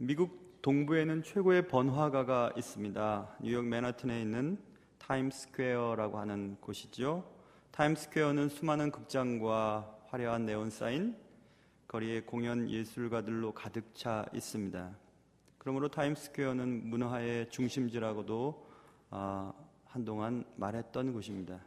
미국 동부에는 최고의 번화가가 있습니다. 뉴욕 맨하튼에 있는 타임스퀘어라고 하는 곳이죠. 타임스퀘어는 수많은 극장과 화려한 네온사인, 거리에 공연 예술가들로 가득 차 있습니다. 그러므로 타임스퀘어는 문화의 중심지라고도 한동안 말했던 곳입니다.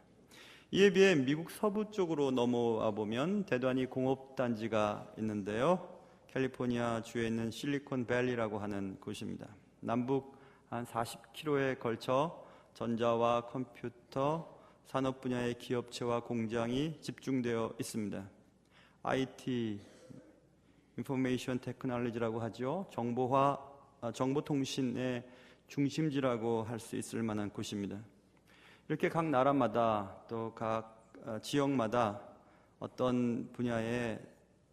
이에 비해 미국 서부 쪽으로 넘어와 보면 대단히 공업단지가 있는데요. 캘리포니아 주에 있는 실리콘밸리라고 하는 곳입니다. 남북 한 40km에 걸쳐 전자와 컴퓨터, 산업 분야의 기업체와 공장이 집중되어 있습니다. IT, 인포메이션 테크놀로지라고 하죠. 정보통신의 중심지라고 할 수 있을 만한 곳입니다. 이렇게 각 나라마다 또 각 지역마다 어떤 분야의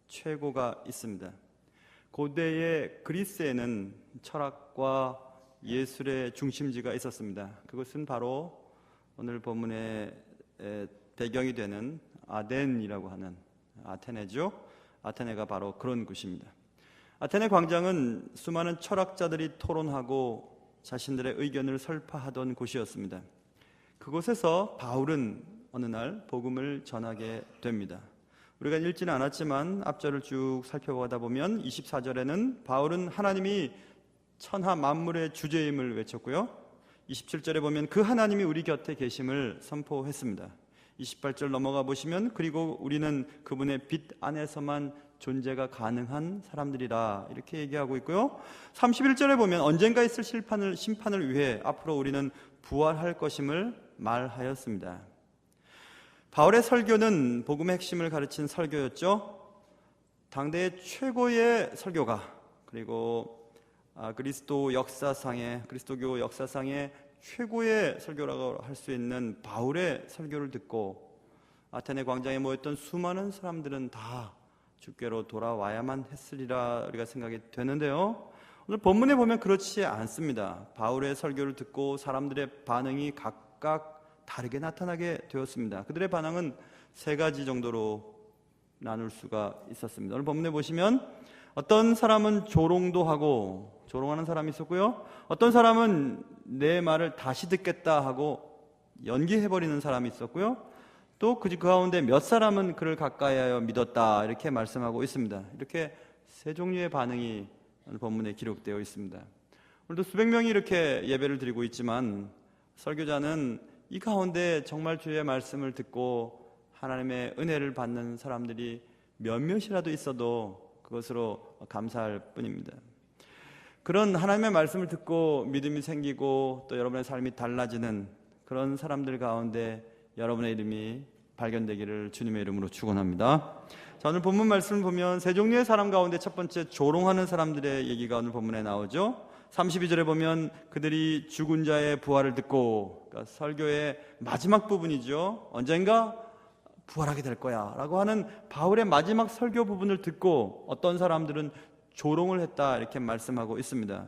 최고가 있습니다. 고대의 그리스에는 철학과 예술의 중심지가 있었습니다. 그것은 바로 오늘 본문의 배경이 되는 아덴이라고 하는 아테네죠. 아테네가 바로 그런 곳입니다. 아테네 광장은 수많은 철학자들이 토론하고 자신들의 의견을 설파하던 곳이었습니다. 그곳에서 바울은 어느 날 복음을 전하게 됩니다. 우리가 읽지는 않았지만 앞절을 쭉 살펴보다 보면 24절에는 바울은 하나님이 천하 만물의 주제임을 외쳤고요. 27절에 보면 그 하나님이 우리 곁에 계심을 선포했습니다. 28절 넘어가 보시면 그리고 우리는 그분의 빛 안에서만 존재가 가능한 사람들이라 이렇게 얘기하고 있고요. 31절에 보면 언젠가 있을 심판을 위해 앞으로 우리는 부활할 것임을 말하였습니다. 바울의 설교는 복음의 핵심을 가르친 설교였죠. 당대의 최고의 설교가, 그리고 그리스도교 역사상의 최고의 설교라고 할 수 있는 바울의 설교를 듣고 아테네 광장에 모였던 수많은 사람들은 다 주께로 돌아와야만 했으리라 우리가 생각이 되는데요. 오늘 본문에 보면 그렇지 않습니다. 바울의 설교를 듣고 사람들의 반응이 각각 다르게 나타나게 되었습니다. 그들의 반응은 세 가지 정도로 나눌 수가 있었습니다. 오늘 본문에 보시면 어떤 사람은 조롱도 하고 조롱하는 사람이 있었고요. 어떤 사람은 내 말을 다시 듣겠다 하고 연기해버리는 사람이 있었고요. 또 그 가운데 몇 사람은 그를 가까이하여 믿었다 이렇게 말씀하고 있습니다. 이렇게 세 종류의 반응이 오늘 본문에 기록되어 있습니다. 오늘도 수백 명이 이렇게 예배를 드리고 있지만 설교자는 이 가운데 정말 주의 말씀을 듣고 하나님의 은혜를 받는 사람들이 몇몇이라도 있어도 그것으로 감사할 뿐입니다. 그런 하나님의 말씀을 듣고 믿음이 생기고 또 여러분의 삶이 달라지는 그런 사람들 가운데 여러분의 이름이 발견되기를 주님의 이름으로 축원합니다. 자, 오늘 본문 말씀을 보면 세 종류의 사람 가운데 첫 번째 조롱하는 사람들의 얘기가 오늘 본문에 나오죠. 32절에 보면 그들이 죽은 자의 부활을 듣고, 그러니까 설교의 마지막 부분이죠. 언젠가 부활하게 될 거야 라고 하는 바울의 마지막 설교 부분을 듣고 어떤 사람들은 조롱을 했다 이렇게 말씀하고 있습니다.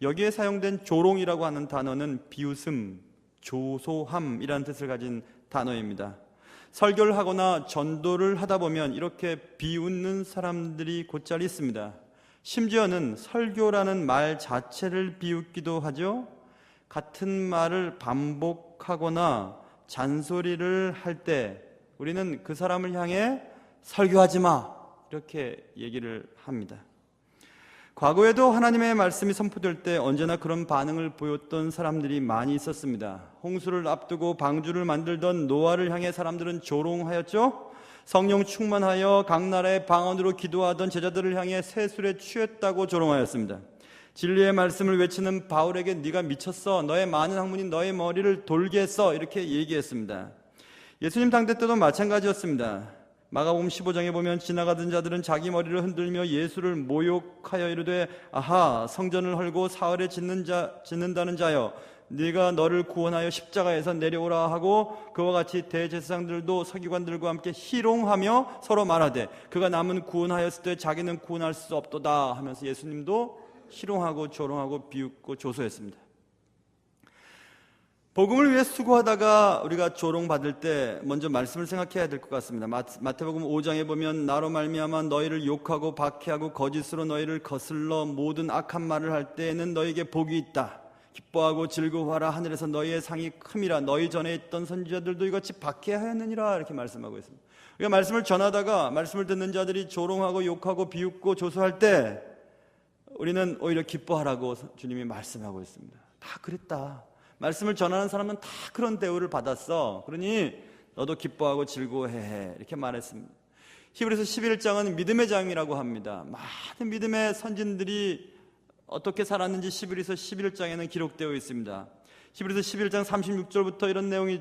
여기에 사용된 조롱이라고 하는 단어는 비웃음, 조소함이라는 뜻을 가진 단어입니다. 설교를 하거나 전도를 하다 보면 이렇게 비웃는 사람들이 곧잘 있습니다. 심지어는 설교라는 말 자체를 비웃기도 하죠. 같은 말을 반복하거나 잔소리를 할 때 우리는 그 사람을 향해 설교하지 마 이렇게 얘기를 합니다. 과거에도 하나님의 말씀이 선포될 때 언제나 그런 반응을 보였던 사람들이 많이 있었습니다. 홍수를 앞두고 방주를 만들던 노아를 향해 사람들은 조롱하였죠. 성령 충만하여 각 나라의 방언으로 기도하던 제자들을 향해 세술에 취했다고 조롱하였습니다. 진리의 말씀을 외치는 바울에게 네가 미쳤어, 너의 많은 학문이 너의 머리를 돌게 했어 이렇게 얘기했습니다. 예수님 당대 때도 마찬가지였습니다. 마가복음 15장에 보면 지나가던 자들은 자기 머리를 흔들며 예수를 모욕하여 이르되 아하 성전을 헐고 사흘에 짓는다는 자여 네가 너를 구원하여 십자가에서 내려오라 하고 그와 같이 대제사장들도 서기관들과 함께 희롱하며 서로 말하되 그가 남은 구원하였을 때 자기는 구원할 수 없도다 하면서 예수님도 희롱하고 조롱하고 비웃고 조소했습니다. 복음을 위해 수고하다가 우리가 조롱받을 때 먼저 말씀을 생각해야 될 것 같습니다. 마태복음 5장에 보면 나로 말미암아 너희를 욕하고 박해하고 거짓으로 너희를 거슬러 모든 악한 말을 할 때에는 너희에게 복이 있다. 기뻐하고 즐거워하라. 하늘에서 너희의 상이 큼이라. 너희 전에 있던 선지자들도 이같이 박해하였느니라. 이렇게 말씀하고 있습니다. 우리가 말씀을 전하다가 말씀을 듣는 자들이 조롱하고 욕하고 비웃고 조소할 때 우리는 오히려 기뻐하라고 주님이 말씀하고 있습니다. 다 그랬다. 말씀을 전하는 사람은 다 그런 대우를 받았어. 그러니 너도 기뻐하고 즐거워해. 이렇게 말했습니다. 히브리서 11장은 믿음의 장이라고 합니다. 많은 믿음의 선진들이 어떻게 살았는지 히브리서 11장에는 기록되어 있습니다. 히브리서 11장 36절부터 이런 내용이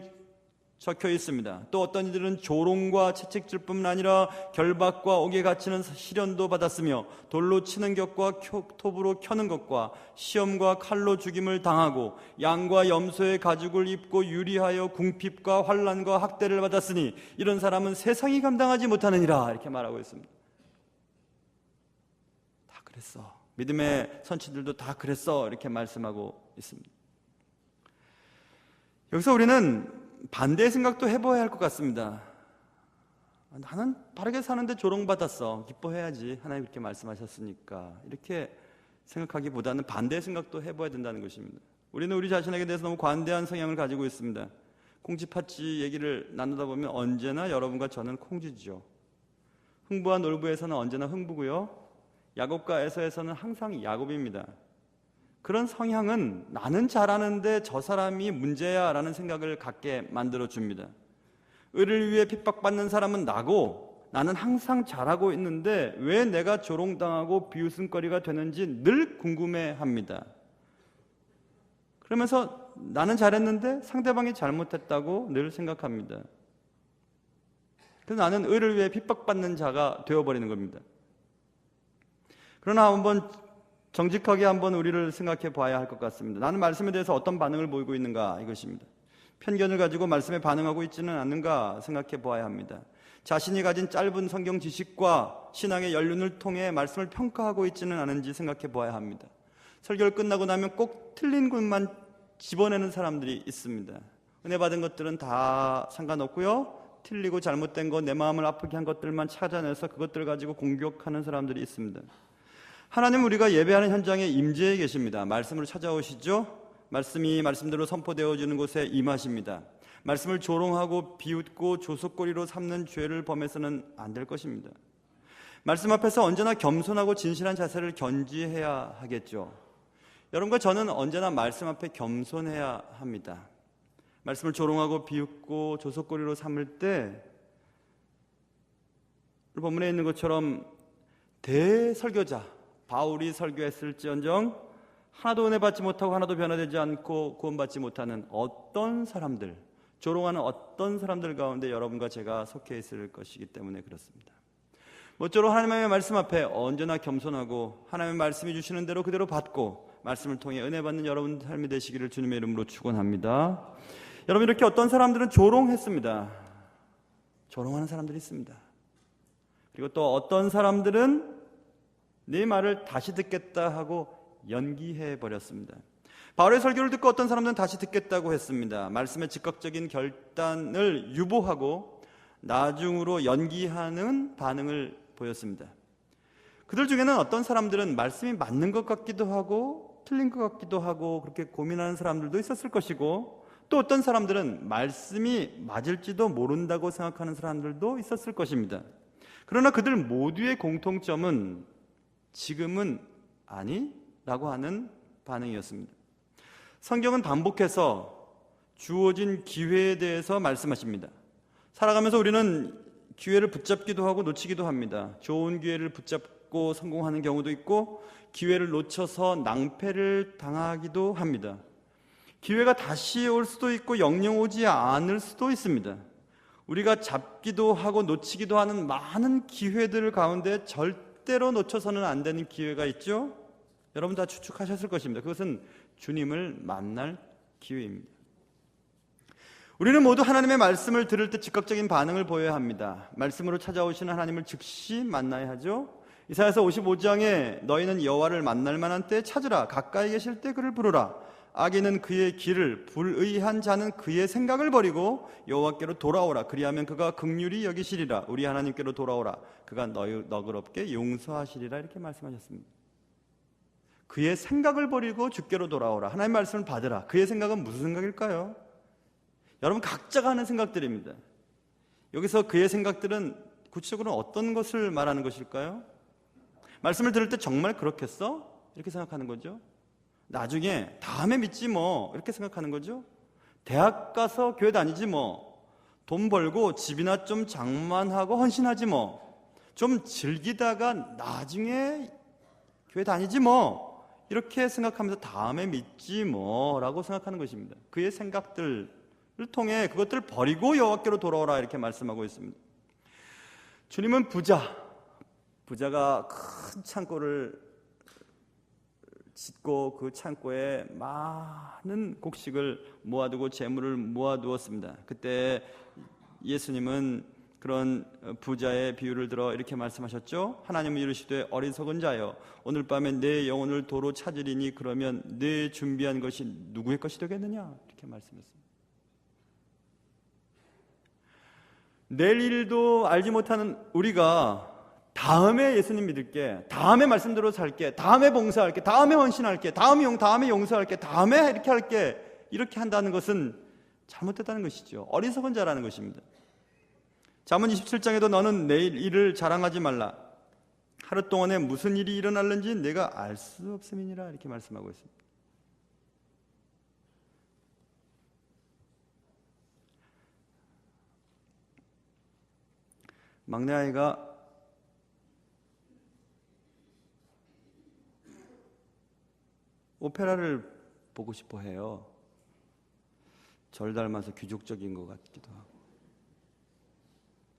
적혀 있습니다. 또 어떤 이들은 조롱과 채찍질 뿐만 아니라 결박과 옥에 갇히는 시련도 받았으며 돌로 치는 것과 톱으로 켜는 것과 시험과 칼로 죽임을 당하고 양과 염소의 가죽을 입고 유리하여 궁핍과 환난과 학대를 받았으니 이런 사람은 세상이 감당하지 못하느니라. 이렇게 말하고 있습니다. 다 그랬어. 믿음의 선치들도 다 그랬어. 이렇게 말씀하고 있습니다. 여기서 우리는 반대의 생각도 해봐야 할 것 같습니다. 나는 바르게 사는데 조롱받았어. 기뻐해야지. 하나님 그렇게 말씀하셨으니까. 이렇게 생각하기보다는 반대의 생각도 해봐야 된다는 것입니다. 우리는 우리 자신에게 대해서 너무 관대한 성향을 가지고 있습니다. 콩쥐팥쥐 얘기를 나누다 보면 언제나 여러분과 저는 콩쥐죠. 흥부와 놀부에서는 언제나 흥부고요. 야곱과 에서에서는 항상 야곱입니다. 그런 성향은 나는 잘하는데 저 사람이 문제야 라는 생각을 갖게 만들어줍니다. 의를 위해 핍박받는 사람은 나고 나는 항상 잘하고 있는데 왜 내가 조롱당하고 비웃음거리가 되는지 늘 궁금해합니다. 그러면서 나는 잘했는데 상대방이 잘못했다고 늘 생각합니다. 그래서 나는 의를 위해 핍박받는 자가 되어버리는 겁니다. 그러나 한번 정직하게 한번 우리를 생각해 봐야 할 것 같습니다. 나는 말씀에 대해서 어떤 반응을 보이고 있는가 이것입니다. 편견을 가지고 말씀에 반응하고 있지는 않는가 생각해 보아야 합니다. 자신이 가진 짧은 성경 지식과 신앙의 연륜을 통해 말씀을 평가하고 있지는 않은지 생각해 보아야 합니다. 설교를 끝나고 나면 꼭 틀린 것만 집어내는 사람들이 있습니다. 은혜 받은 것들은 다 상관없고요. 틀리고 잘못된 거, 내 마음을 아프게 한 것들만 찾아내서 그것들을 가지고 공격하는 사람들이 있습니다. 하나님은 우리가 예배하는 현장에 임재해 계십니다. 말씀으로 찾아오시죠. 말씀이 말씀대로 선포되어지는 곳에 임하십니다. 말씀을 조롱하고 비웃고 조속거리로 삼는 죄를 범해서는 안 될 것입니다. 말씀 앞에서 언제나 겸손하고 진실한 자세를 견지해야 하겠죠. 여러분과 저는 언제나 말씀 앞에 겸손해야 합니다. 말씀을 조롱하고 비웃고 조속거리로 삼을 때 본문에 있는 것처럼 대설교자 바울이 설교했을지언정 하나도 은혜 받지 못하고 하나도 변화되지 않고 구원받지 못하는 어떤 사람들, 조롱하는 어떤 사람들 가운데 여러분과 제가 속해 있을 것이기 때문에 그렇습니다. 모쪼록 하나님의 말씀 앞에 언제나 겸손하고 하나님의 말씀이 주시는 대로 그대로 받고 말씀을 통해 은혜 받는 여러분 삶이 되시기를 주님의 이름으로 축원합니다. 여러분, 이렇게 어떤 사람들은 조롱했습니다. 조롱하는 사람들이 있습니다. 그리고 또 어떤 사람들은 네 말을 다시 듣겠다 하고 연기해 버렸습니다. 바울의 설교를 듣고 어떤 사람들은 다시 듣겠다고 했습니다. 말씀의 즉각적인 결단을 유보하고 나중으로 연기하는 반응을 보였습니다. 그들 중에는 어떤 사람들은 말씀이 맞는 것 같기도 하고 틀린 것 같기도 하고 그렇게 고민하는 사람들도 있었을 것이고, 또 어떤 사람들은 말씀이 맞을지도 모른다고 생각하는 사람들도 있었을 것입니다. 그러나 그들 모두의 공통점은 지금은 아니라고 하는 반응이었습니다. 성경은 반복해서 주어진 기회에 대해서 말씀하십니다. 살아가면서 우리는 기회를 붙잡기도 하고 놓치기도 합니다. 좋은 기회를 붙잡고 성공하는 경우도 있고 기회를 놓쳐서 낭패를 당하기도 합니다. 기회가 다시 올 수도 있고 영영 오지 않을 수도 있습니다. 우리가 잡기도 하고 놓치기도 하는 많은 기회들 가운데 절대로 놓쳐서는 안 되는 기회가 있죠. 여러분 다 추측하셨을 것입니다. 그것은 주님을 만날 기회입니다. 우리는 모두 하나님의 말씀을 들을 때 즉각적인 반응을 보여야 합니다. 말씀으로 찾아오시는 하나님을 즉시 만나야 하죠. 이사야서 55장에 너희는 여호와를 만날 만한 때에 찾으라, 가까이 계실 때 그를 부르라, 악인은 그의 길을, 불의한 자는 그의 생각을 버리고 여호와께로 돌아오라. 그리하면 그가 긍휼히 여기시리라. 우리 하나님께로 돌아오라. 그가 너그럽게 용서하시리라. 이렇게 말씀하셨습니다. 그의 생각을 버리고 주께로 돌아오라. 하나님의 말씀을 받으라. 그의 생각은 무슨 생각일까요? 여러분 각자가 하는 생각들입니다. 여기서 그의 생각들은 구체적으로 어떤 것을 말하는 것일까요? 말씀을 들을 때 정말 그렇겠어? 이렇게 생각하는 거죠. 나중에 다음에 믿지 뭐 이렇게 생각하는 거죠. 대학 가서 교회 다니지 뭐, 돈 벌고 집이나 좀 장만하고 헌신하지 뭐, 좀 즐기다가 나중에 교회 다니지 뭐, 이렇게 생각하면서 다음에 믿지 뭐 라고 생각하는 것입니다. 그의 생각들을 통해 그것들을 버리고 여호와께로 돌아오라 이렇게 말씀하고 있습니다. 주님은 부자가 큰 창고를 짓고 그 창고에 많은 곡식을 모아두고 재물을 모아두었습니다. 그때 예수님은 그런 부자의 비유를 들어 이렇게 말씀하셨죠. 하나님은 이르시되 어리석은 자여, 오늘 밤에 내 영혼을 도로 찾으리니 그러면 내 준비한 것이 누구의 것이 되겠느냐, 이렇게 말씀했습니다. 내일 일도 알지 못하는 우리가 다음에 예수님 믿을게, 다음에 말씀대로 살게, 다음에 봉사할게, 다음에 헌신할게, 다음에 용서할게, 다음에 이렇게 할게, 이렇게 한다는 것은 잘못됐다는 것이죠. 어리석은 자라는 것입니다. 잠언 27장에도 너는 내일 일을 자랑하지 말라. 하루 동안에 무슨 일이 일어날는지 내가 알 수 없음이니라, 이렇게 말씀하고 있습니다. 막내 아이가 오페라를 보고 싶어 해요. 절 닮아서 귀족적인 것 같기도 하고.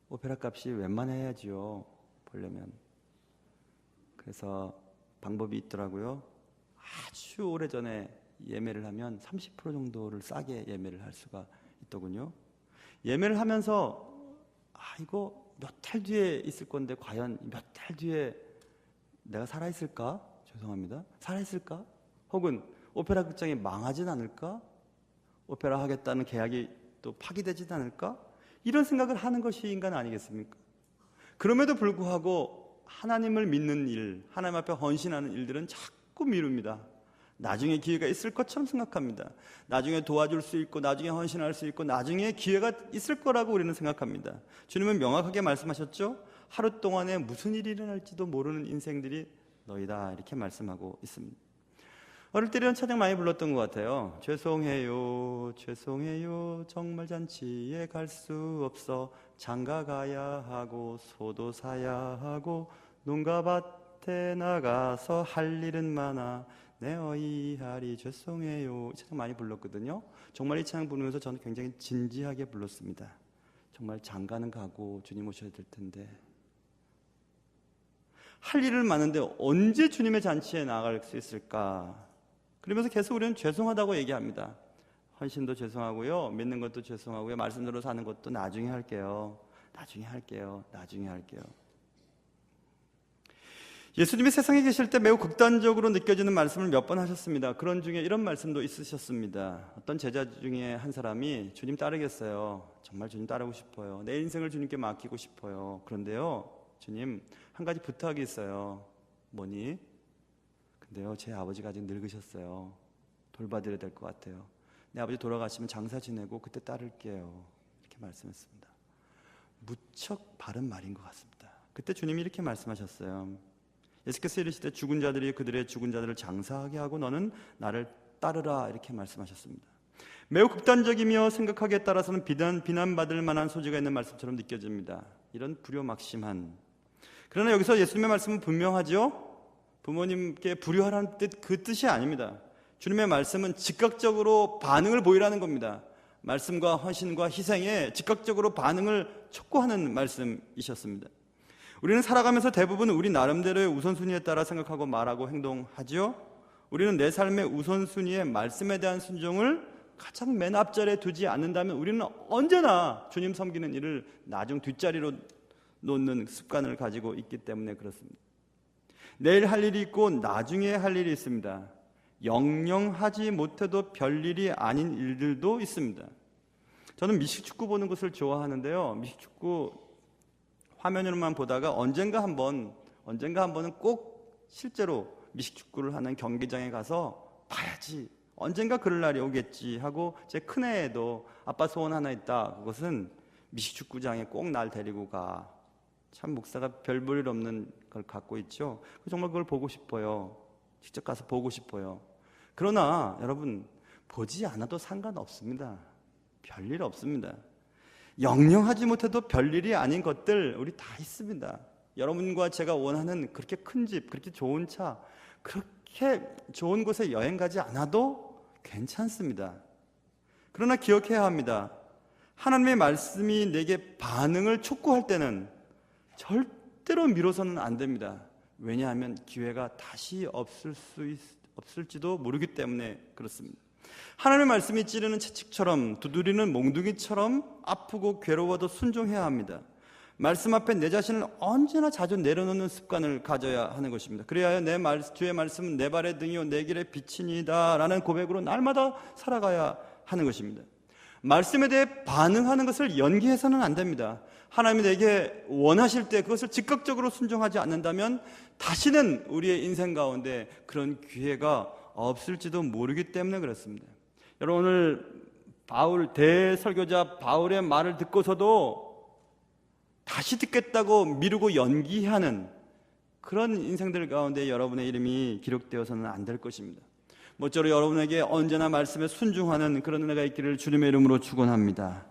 오페라 값이 웬만해야지요, 보려면. 그래서 방법이 있더라고요. 아주 오래전에 예매를 하면 30% 정도를 싸게 예매를 할 수가 있더군요. 예매를 하면서 이거 몇 달 뒤에 있을 건데 과연 몇 달 뒤에 내가 살아있을까? 죄송합니다. 살아있을까? 혹은 오페라 극장이 망하진 않을까? 오페라 하겠다는 계약이 또 파기되진 않을까? 이런 생각을 하는 것이 인간 아니겠습니까? 그럼에도 불구하고 하나님을 믿는 일, 하나님 앞에 헌신하는 일들은 자꾸 미룹니다. 나중에 기회가 있을 것처럼 생각합니다. 나중에 도와줄 수 있고, 나중에 헌신할 수 있고, 나중에 기회가 있을 거라고 우리는 생각합니다. 주님은 명확하게 말씀하셨죠? 하루 동안에 무슨 일이 일어날지도 모르는 인생들이 너희다, 이렇게 말씀하고 있습니다. 어릴 때 이런 찬양 많이 불렀던 것 같아요. 죄송해요, 죄송해요, 정말 잔치에 갈 수 없어. 장가 가야 하고 소도 사야 하고 농가 밭에 나가서 할 일은 많아. 내 어이하리 죄송해요. 이 찬양 많이 불렀거든요. 정말 이 찬양 부르면서 저는 굉장히 진지하게 불렀습니다. 정말 장가는 가고 주님 오셔야 될 텐데, 할 일은 많은데 언제 주님의 잔치에 나갈 수 있을까? 그러면서 계속 우리는 죄송하다고 얘기합니다. 헌신도 죄송하고요, 믿는 것도 죄송하고요, 말씀대로 사는 것도 나중에 할게요, 나중에 할게요, 나중에 할게요. 예수님이 세상에 계실 때 매우 극단적으로 느껴지는 말씀을 몇 번 하셨습니다. 그런 중에 이런 말씀도 있으셨습니다. 어떤 제자 중에 한 사람이 주님 따르겠어요. 정말 주님 따르고 싶어요. 내 인생을 주님께 맡기고 싶어요. 그런데요, 주님, 한 가지 부탁이 있어요. 뭐니? 근데요, 제 아버지가 아직 늙으셨어요. 돌봐드려야 될 것 같아요. 내 아버지 돌아가시면 장사 지내고 그때 따를게요, 이렇게 말씀했습니다. 무척 바른 말인 것 같습니다. 그때 주님이 이렇게 말씀하셨어요. 예수께서 이르시되 죽은 자들이 그들의 죽은 자들을 장사하게 하고 너는 나를 따르라, 이렇게 말씀하셨습니다. 매우 극단적이며 생각하기에 따라서는 비난받을 만한 소지가 있는 말씀처럼 느껴집니다. 이런 불효막심한, 그러나 여기서 예수님의 말씀은 분명하죠. 부모님께 불효하라는 뜻, 그 뜻이 아닙니다. 주님의 말씀은 즉각적으로 반응을 보이라는 겁니다. 말씀과 헌신과 희생에 즉각적으로 반응을 촉구하는 말씀이셨습니다. 우리는 살아가면서 대부분 우리 나름대로의 우선순위에 따라 생각하고 말하고 행동하죠. 우리는 내 삶의 우선순위에 말씀에 대한 순종을 가장 맨 앞자리에 두지 않는다면 우리는 언제나 주님 섬기는 일을 나중 뒷자리로 놓는 습관을 가지고 있기 때문에 그렇습니다. 내일 할 일이 있고 나중에 할 일이 있습니다. 영영하지 못해도 별일이 아닌 일들도 있습니다. 저는 미식축구 보는 것을 좋아하는데요. 미식축구 화면으로만 보다가 언젠가 한번은 꼭 실제로 미식축구를 하는 경기장에 가서 봐야지, 언젠가 그럴 날이 오겠지 하고, 제 큰애도 아빠 소원 하나 있다. 그것은 미식축구장에 꼭 날 데리고 가. 참 목사가 별 볼 일 없는 걸 갖고 있죠. 정말 그걸 보고 싶어요. 직접 가서 보고 싶어요. 그러나 여러분, 보지 않아도 상관없습니다. 별일 없습니다. 영영하지 못해도 별일이 아닌 것들 우리 다 있습니다. 여러분과 제가 원하는 그렇게 큰 집, 그렇게 좋은 차, 그렇게 좋은 곳에 여행 가지 않아도 괜찮습니다. 그러나 기억해야 합니다. 하나님의 말씀이 내게 반응을 촉구할 때는 절대로 미뤄서는 안 됩니다. 왜냐하면 기회가 다시 없을지도 모르기 때문에 그렇습니다. 하나님의 말씀이 찌르는 채찍처럼, 두드리는 몽둥이처럼 아프고 괴로워도 순종해야 합니다. 말씀 앞에 내 자신을 언제나 자주 내려놓는 습관을 가져야 하는 것입니다. 그래야 주의 말씀은 내 발의 등이요 내 길의 빛이니이다 라는 고백으로 날마다 살아가야 하는 것입니다. 말씀에 대해 반응하는 것을 연기해서는 안 됩니다. 하나님이 내게 원하실 때 그것을 즉각적으로 순종하지 않는다면 다시는 우리의 인생 가운데 그런 기회가 없을지도 모르기 때문에 그렇습니다. 여러분, 오늘 대설교자 바울의 말을 듣고서도 다시 듣겠다고 미루고 연기하는 그런 인생들 가운데 여러분의 이름이 기록되어서는 안 될 것입니다. 모쪼록 여러분에게 언제나 말씀에 순종하는 그런 은혜가 있기를 주님의 이름으로 축원합니다.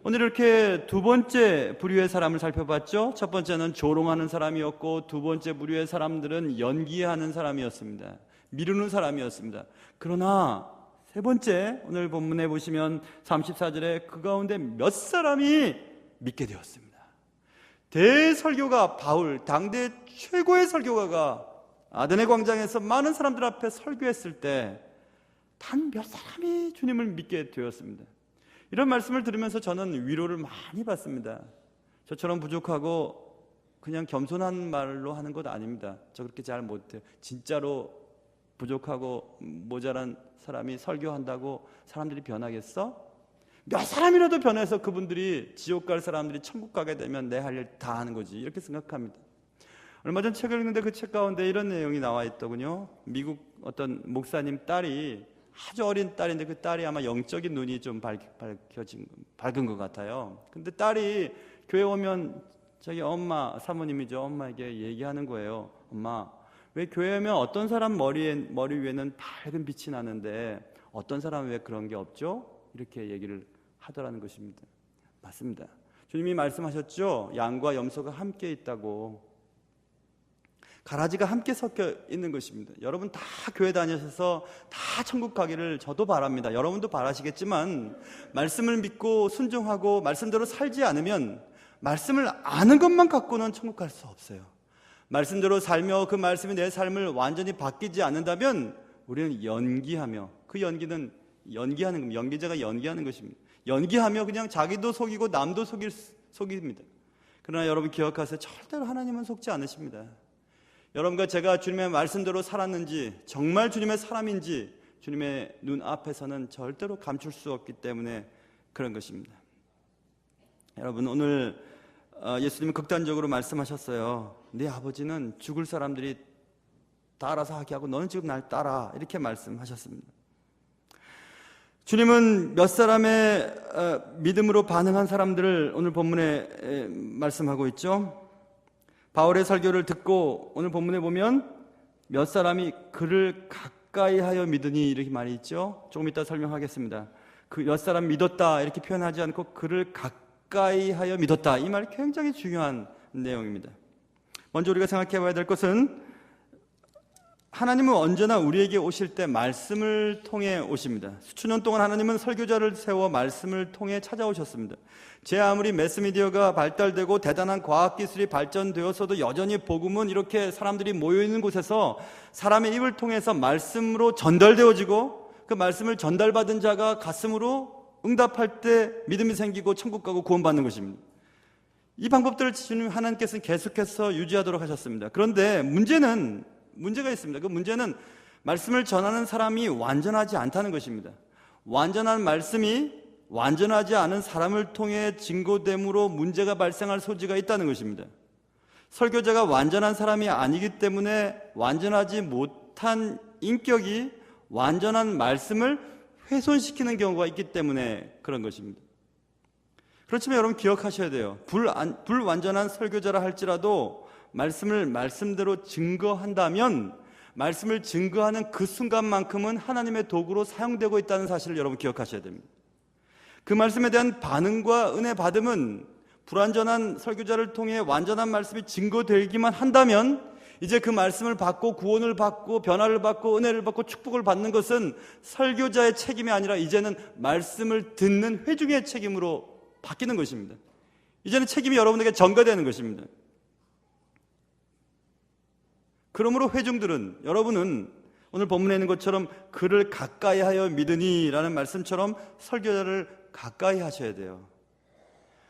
오늘 이렇게 두 번째 부류의 사람을 살펴봤죠. 첫 번째는 조롱하는 사람이었고, 두 번째 부류의 사람들은 연기하는 사람이었습니다. 미루는 사람이었습니다. 그러나 세 번째, 오늘 본문에 보시면 34절에 그 가운데 몇 사람이 믿게 되었습니다. 대설교가 바울, 당대 최고의 설교가가 아데네 광장에서 많은 사람들 앞에 설교했을 때 단 몇 사람이 주님을 믿게 되었습니다. 이런 말씀을 들으면서 저는 위로를 많이 받습니다. 저처럼 부족하고 그냥 겸손한 말로 하는 것 아닙니다. 저 그렇게 잘 못해요. 진짜로 부족하고 모자란 사람이 설교한다고 사람들이 변하겠어? 몇 사람이라도 변해서 그분들이 지옥 갈 사람들이 천국 가게 되면 내 할 일 다 하는 거지, 이렇게 생각합니다. 얼마 전 책을 읽는데 그 책 가운데 이런 내용이 나와 있더군요. 미국 어떤 목사님 딸이, 아주 어린 딸인데 그 딸이 아마 영적인 눈이 좀 밝은 것 같아요. 근데 딸이 교회 오면 저기 엄마, 사모님이죠, 엄마에게 얘기하는 거예요. 엄마, 왜 교회 오면 어떤 사람 머리 위에는 밝은 빛이 나는데 어떤 사람은 왜 그런 게 없죠? 이렇게 얘기를 하더라는 것입니다. 맞습니다. 주님이 말씀하셨죠. 양과 염소가 함께 있다고. 가라지가 함께 섞여 있는 것입니다. 여러분 다 교회 다니셔서 다 천국 가기를 저도 바랍니다. 여러분도 바라시겠지만 말씀을 믿고 순종하고 말씀대로 살지 않으면, 말씀을 아는 것만 갖고는 천국 갈 수 없어요. 말씀대로 살며 그 말씀이 내 삶을 완전히 바뀌지 않는다면 우리는 연기하며, 그 연기는 연기자가 연기하는 것입니다. 연기하며 그냥 자기도 속이고 남도 속입니다. 그러나 여러분 기억하세요. 절대로 하나님은 속지 않으십니다. 여러분과 제가 주님의 말씀대로 살았는지, 정말 주님의 사람인지 주님의 눈 앞에서는 절대로 감출 수 없기 때문에 그런 것입니다. 여러분, 오늘 예수님은 극단적으로 말씀하셨어요. 네 아버지는 죽을 사람들이 다 알아서 하게 하고 너는 지금 날 따라, 이렇게 말씀하셨습니다. 주님은 몇 사람의 믿음으로 반응한 사람들을 오늘 본문에 말씀하고 있죠. 바울의 설교를 듣고 오늘 본문에 보면 몇 사람이 그를 가까이 하여 믿으니, 이렇게 말이 있죠. 조금 이따 설명하겠습니다. 그 몇 사람 믿었다 이렇게 표현하지 않고 그를 가까이 하여 믿었다, 이 말이 굉장히 중요한 내용입니다. 먼저 우리가 생각해 봐야 될 것은, 하나님은 언제나 우리에게 오실 때 말씀을 통해 오십니다. 수천 년 동안 하나님은 설교자를 세워 말씀을 통해 찾아오셨습니다. 제 아무리 매스미디어가 발달되고 대단한 과학기술이 발전되었어도 여전히 복음은 이렇게 사람들이 모여있는 곳에서 사람의 입을 통해서 말씀으로 전달되어지고, 그 말씀을 전달받은 자가 가슴으로 응답할 때 믿음이 생기고 천국 가고 구원받는 것입니다. 이 방법들을 주님 하나님께서는 계속해서 유지하도록 하셨습니다. 그런데 문제가 있습니다. 그 문제는 말씀을 전하는 사람이 완전하지 않다는 것입니다. 완전한 말씀이 완전하지 않은 사람을 통해 증거됨으로 문제가 발생할 소지가 있다는 것입니다. 설교자가 완전한 사람이 아니기 때문에 완전하지 못한 인격이 완전한 말씀을 훼손시키는 경우가 있기 때문에 그런 것입니다. 그렇지만 여러분 기억하셔야 돼요. 불완전한 설교자라 할지라도 말씀을 말씀대로 증거한다면 말씀을 증거하는 그 순간만큼은 하나님의 도구로 사용되고 있다는 사실을 여러분 기억하셔야 됩니다. 그 말씀에 대한 반응과 은혜 받음은 불완전한 설교자를 통해 완전한 말씀이 증거되기만 한다면 이제 그 말씀을 받고 구원을 받고 변화를 받고 은혜를 받고 축복을 받는 것은 설교자의 책임이 아니라 이제는 말씀을 듣는 회중의 책임으로 바뀌는 것입니다. 이제는 책임이 여러분에게 전가되는 것입니다. 그러므로 회중들은, 여러분은 오늘 본문에 있는 것처럼 그를 가까이 하여 믿으니 라는 말씀처럼 설교자를 가까이 하셔야 돼요.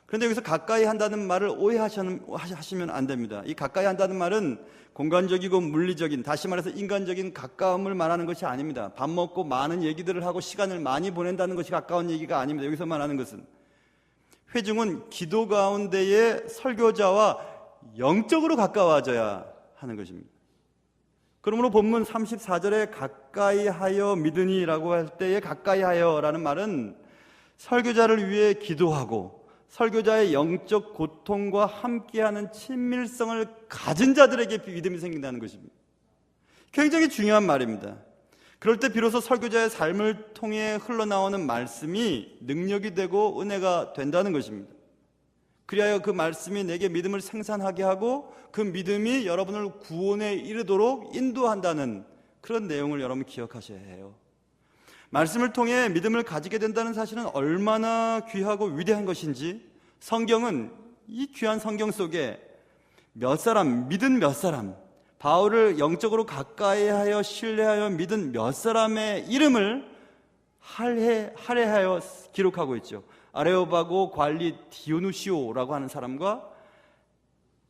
그런데 여기서 가까이 한다는 말을 오해하시면 안 됩니다. 이 가까이 한다는 말은 공간적이고 물리적인, 다시 말해서 인간적인 가까움을 말하는 것이 아닙니다. 밥 먹고 많은 얘기들을 하고 시간을 많이 보낸다는 것이 가까운 얘기가 아닙니다. 여기서 말하는 것은 회중은 기도 가운데의 설교자와 영적으로 가까워져야 하는 것입니다. 그러므로 본문 34절에 가까이 하여 믿으니 라고 할 때의 가까이 하여 라는 말은 설교자를 위해 기도하고 설교자의 영적 고통과 함께하는 친밀성을 가진 자들에게 믿음이 생긴다는 것입니다. 굉장히 중요한 말입니다. 그럴 때 비로소 설교자의 삶을 통해 흘러나오는 말씀이 능력이 되고 은혜가 된다는 것입니다. 그리하여 그 말씀이 내게 믿음을 생산하게 하고 그 믿음이 여러분을 구원에 이르도록 인도한다는 그런 내용을 여러분 기억하셔야 해요. 말씀을 통해 믿음을 가지게 된다는 사실은 얼마나 귀하고 위대한 것인지 성경은 이 귀한 성경 속에 믿은 몇 사람, 바울을 영적으로 가까이 하여 신뢰하여 믿은 몇 사람의 이름을 할애하여 기록하고 있죠. 아레오바고 관리 디오누시오라고 하는 사람과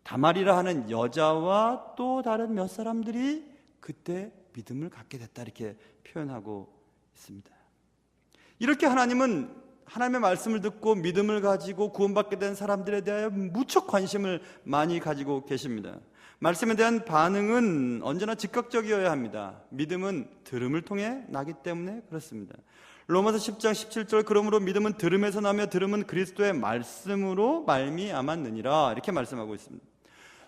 다말이라 하는 여자와 또 다른 몇 사람들이 그때 믿음을 갖게 됐다 이렇게 표현하고 있습니다. 이렇게 하나님은 하나님의 말씀을 듣고 믿음을 가지고 구원받게 된 사람들에 대하여 무척 관심을 많이 가지고 계십니다. 말씀에 대한 반응은 언제나 즉각적이어야 합니다. 믿음은 들음을 통해 나기 때문에 그렇습니다. 로마서 10장 17절 그러므로 믿음은 들음에서 나며 들음은 그리스도의 말씀으로 말미암았느니라 이렇게 말씀하고 있습니다.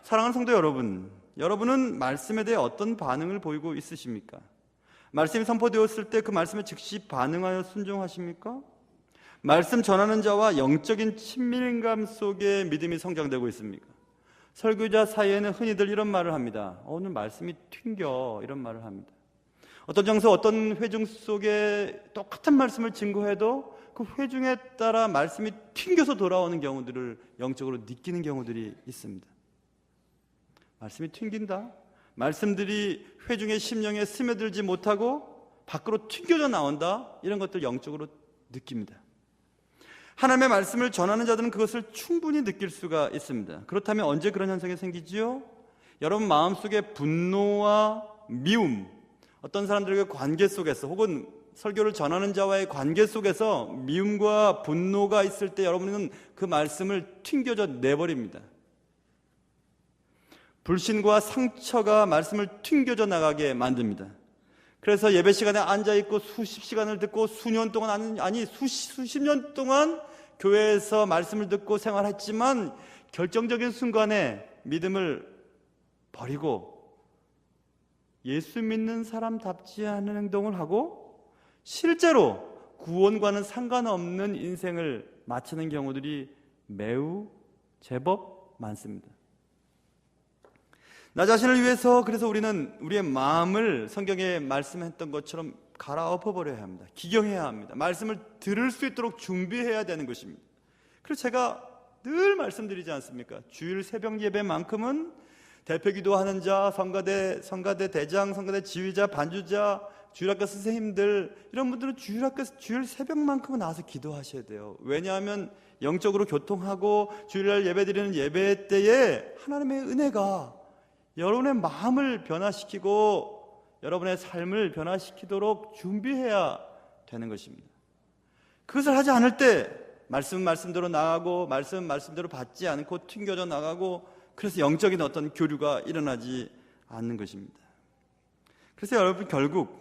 사랑하는 성도 여러분, 여러분은 말씀에 대해 어떤 반응을 보이고 있으십니까? 말씀이 선포되었을 때 그 말씀에 즉시 반응하여 순종하십니까? 말씀 전하는 자와 영적인 친밀감 속에 믿음이 성장되고 있습니까? 설교자 사이에는 흔히들 이런 말을 합니다. 오늘 말씀이 튕겨 이런 말을 합니다. 어떤 장소 어떤 회중 속에 똑같은 말씀을 증거해도 그 회중에 따라 말씀이 튕겨서 돌아오는 경우들을 영적으로 느끼는 경우들이 있습니다. 말씀이 튕긴다. 말씀들이 회중의 심령에 스며들지 못하고 밖으로 튕겨져 나온다. 이런 것들 영적으로 느낍니다. 하나님의 말씀을 전하는 자들은 그것을 충분히 느낄 수가 있습니다. 그렇다면 언제 그런 현상이 생기지요? 여러분 마음속에 분노와 미움, 어떤 사람들과 관계 속에서 혹은 설교를 전하는 자와의 관계 속에서 미움과 분노가 있을 때 여러분은 그 말씀을 튕겨져 내버립니다. 불신과 상처가 말씀을 튕겨져 나가게 만듭니다. 그래서 예배 시간에 앉아있고 수십 시간을 듣고 수년 동안 아니 수십 년 동안 교회에서 말씀을 듣고 생활했지만 결정적인 순간에 믿음을 버리고 예수 믿는 사람답지 않은 행동을 하고 실제로 구원과는 상관없는 인생을 마치는 경우들이 매우 제법 많습니다. 나 자신을 위해서 그래서 우리는 우리의 마음을 성경에 말씀했던 것처럼 갈아엎어버려야 합니다. 기경해야 합니다. 말씀을 들을 수 있도록 준비해야 되는 것입니다. 그래서 제가 늘 말씀드리지 않습니까? 주일 새벽 예배만큼은 대표 기도하는 자, 성가대 대장, 성가대 지휘자, 반주자, 주일학교 선생님들 이런 분들은 주일 새벽만큼은 나와서 기도하셔야 돼요. 왜냐하면 영적으로 교통하고 주일날 예배드리는 예배 때에 하나님의 은혜가 여러분의 마음을 변화시키고 여러분의 삶을 변화시키도록 준비해야 되는 것입니다. 그것을 하지 않을 때 말씀대로 나가고 말씀대로 받지 않고 튕겨져 나가고, 그래서 영적인 어떤 교류가 일어나지 않는 것입니다. 그래서 여러분, 결국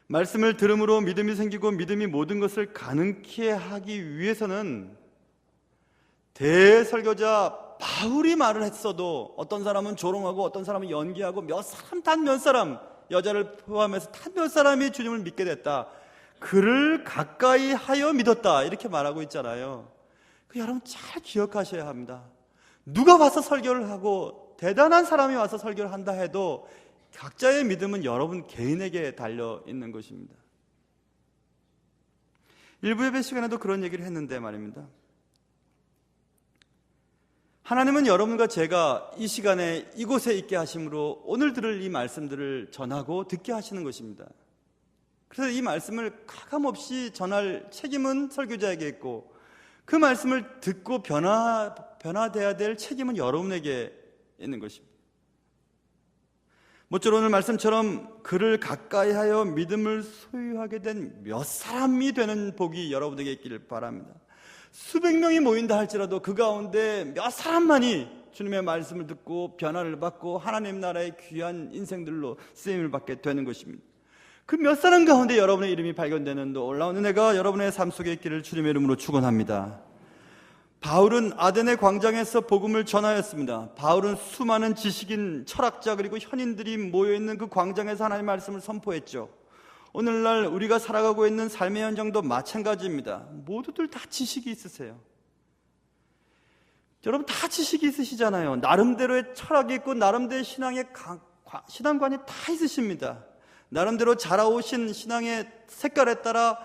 말씀을 들음으로 믿음이 생기고 믿음이 모든 것을 가능케 하기 위해서는 대설교자 바울이 말을 했어도 어떤 사람은 조롱하고 어떤 사람은 연기하고 단 몇 사람, 여자를 포함해서 단 몇 사람이 주님을 믿게 됐다, 그를 가까이 하여 믿었다, 이렇게 말하고 있잖아요. 여러분 잘 기억하셔야 합니다. 누가 와서 설교를 하고 대단한 사람이 와서 설교를 한다 해도 각자의 믿음은 여러분 개인에게 달려 있는 것입니다. 일부 예배 시간에도 그런 얘기를 했는데 말입니다. 하나님은 여러분과 제가 이 시간에 이곳에 있게 하심으로 오늘 들을 이 말씀들을 전하고 듣게 하시는 것입니다. 그래서 이 말씀을 가감없이 전할 책임은 설교자에게 있고, 그 말씀을 듣고 변화돼야 될 책임은 여러분에게 있는 것입니다. 모쪼록 오늘 말씀처럼 그를 가까이 하여 믿음을 소유하게 된 몇 사람이 되는 복이 여러분에게 있기를 바랍니다. 수백 명이 모인다 할지라도 그 가운데 몇 사람만이 주님의 말씀을 듣고 변화를 받고 하나님 나라의 귀한 인생들로 쓰임을 받게 되는 것입니다. 그 몇 사람 가운데 여러분의 이름이 발견되는 놀라운 은혜가 여러분의 삶 속에 있기를 주님의 이름으로 축원합니다. 바울은 아데네 광장에서 복음을 전하였습니다. 바울은 수많은 지식인, 철학자 그리고 현인들이 모여있는 그 광장에서 하나님의 말씀을 선포했죠. 오늘날 우리가 살아가고 있는 삶의 현장도 마찬가지입니다. 모두들 다 지식이 있으세요. 여러분 다 지식이 있으시잖아요. 나름대로의 철학이 있고 나름대로의 신앙관이 다 있으십니다. 나름대로 자라오신 신앙의 색깔에 따라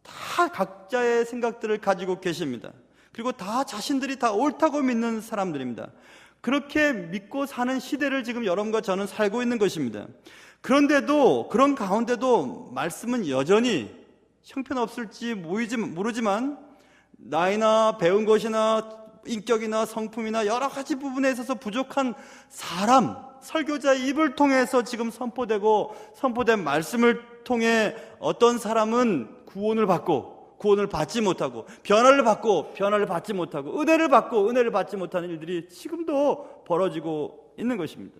다 각자의 생각들을 가지고 계십니다. 그리고 다 자신들이 다 옳다고 믿는 사람들입니다. 그렇게 믿고 사는 시대를 지금 여러분과 저는 살고 있는 것입니다. 그런데도, 그런 가운데도 말씀은 여전히 형편없을지 모르지만 나이나 배운 것이나 인격이나 성품이나 여러 가지 부분에 있어서 부족한 사람, 설교자의 입을 통해서 지금 선포된 말씀을 통해 어떤 사람은 구원을 받고 구원을 받지 못하고, 변화를 받고 변화를 받지 못하고, 은혜를 받고 은혜를 받지 못하는 일들이 지금도 벌어지고 있는 것입니다.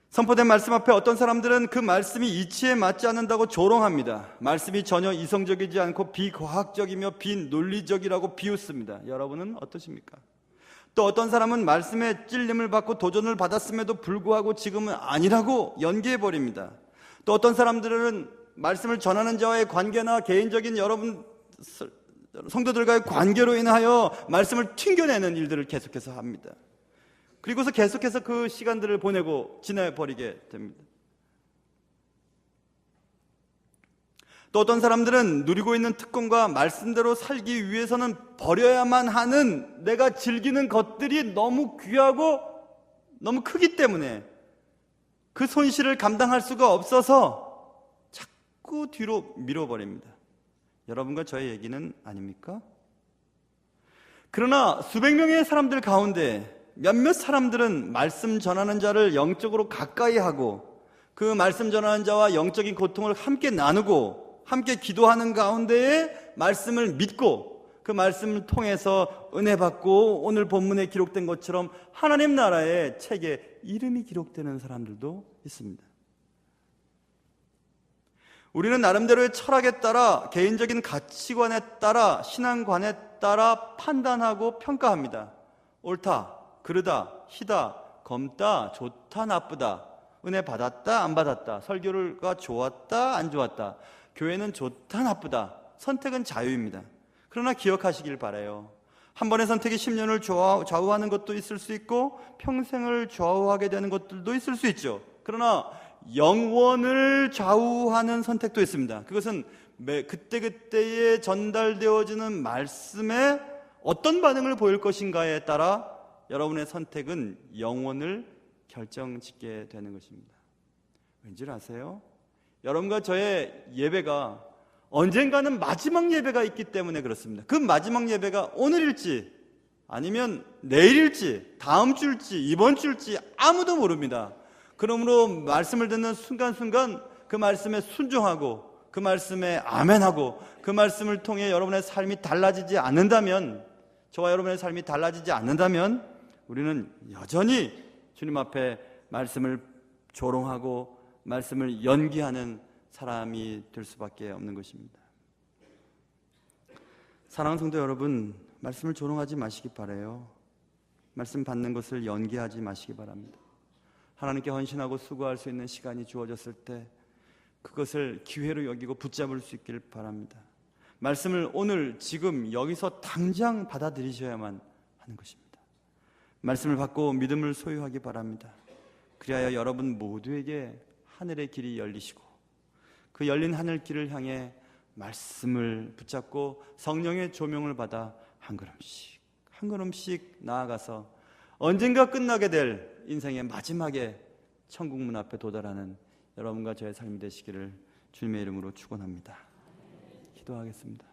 선포된 말씀 앞에 어떤 사람들은 그 말씀이 이치에 맞지 않는다고 조롱합니다. 말씀이 전혀 이성적이지 않고 비과학적이며 비논리적이라고 비웃습니다. 여러분은 어떠십니까? 또 어떤 사람은 말씀에 찔림을 받고 도전을 받았음에도 불구하고 지금은 아니라고 연기해버립니다. 또 어떤 사람들은 말씀을 전하는 자와의 관계나 개인적인 여러분 성도들과의 관계로 인하여 말씀을 튕겨내는 일들을 계속해서 합니다. 그리고서 계속해서 그 시간들을 보내고 지나버리게 됩니다. 또 어떤 사람들은 누리고 있는 특권과 말씀대로 살기 위해서는 버려야만 하는 내가 즐기는 것들이 너무 귀하고 너무 크기 때문에 그 손실을 감당할 수가 없어서 자꾸 뒤로 밀어버립니다. 여러분과 저의 얘기는 아닙니까? 그러나 수백 명의 사람들 가운데 몇몇 사람들은 말씀 전하는 자를 영적으로 가까이 하고 그 말씀 전하는 자와 영적인 고통을 함께 나누고 함께 기도하는 가운데에 말씀을 믿고 그 말씀을 통해서 은혜 받고 오늘 본문에 기록된 것처럼 하나님 나라의 책에 이름이 기록되는 사람들도 있습니다. 우리는 나름대로의 철학에 따라 개인적인 가치관에 따라 신앙관에 따라 판단하고 평가합니다. 옳다, 그르다, 희다, 검다, 좋다, 나쁘다, 은혜 받았다, 안 받았다, 설교가 좋았다, 안 좋았다, 교회는 좋다, 나쁘다. 선택은 자유입니다. 그러나 기억하시길 바라요. 한 번의 선택이 10년을 좌우하는 것도 있을 수 있고 평생을 좌우하게 되는 것들도 있을 수 있죠. 그러나 영원을 좌우하는 선택도 있습니다. 그것은 그때그때에 전달되어지는 말씀에 어떤 반응을 보일 것인가에 따라 여러분의 선택은 영원을 결정짓게 되는 것입니다. 왠지 아세요? 여러분과 저의 예배가 언젠가는 마지막 예배가 있기 때문에 그렇습니다. 그 마지막 예배가 오늘일지 아니면 내일일지 다음 주일지 이번 주일지 아무도 모릅니다. 그러므로 말씀을 듣는 순간순간 그 말씀에 순종하고 그 말씀에 아멘하고 그 말씀을 통해 여러분의 삶이 달라지지 않는다면, 저와 여러분의 삶이 달라지지 않는다면 우리는 여전히 주님 앞에 말씀을 조롱하고 말씀을 연기하는 사람이 될 수밖에 없는 것입니다. 사랑하는 성도 여러분, 말씀을 조롱하지 마시기 바라요. 말씀 받는 것을 연기하지 마시기 바랍니다. 하나님께 헌신하고 수고할 수 있는 시간이 주어졌을 때 그것을 기회로 여기고 붙잡을 수 있기를 바랍니다. 말씀을 오늘 지금 여기서 당장 받아들이셔야만 하는 것입니다. 말씀을 받고 믿음을 소유하기 바랍니다. 그리하여 여러분 모두에게 하늘의 길이 열리시고 그 열린 하늘길을 향해 말씀을 붙잡고 성령의 조명을 받아 한 걸음씩 나아가서 언젠가 끝나게 될 인생의 마지막에 천국문 앞에 도달하는 여러분과 저의 삶이 되시기를 주님의 이름으로 축원합니다. 기도하겠습니다.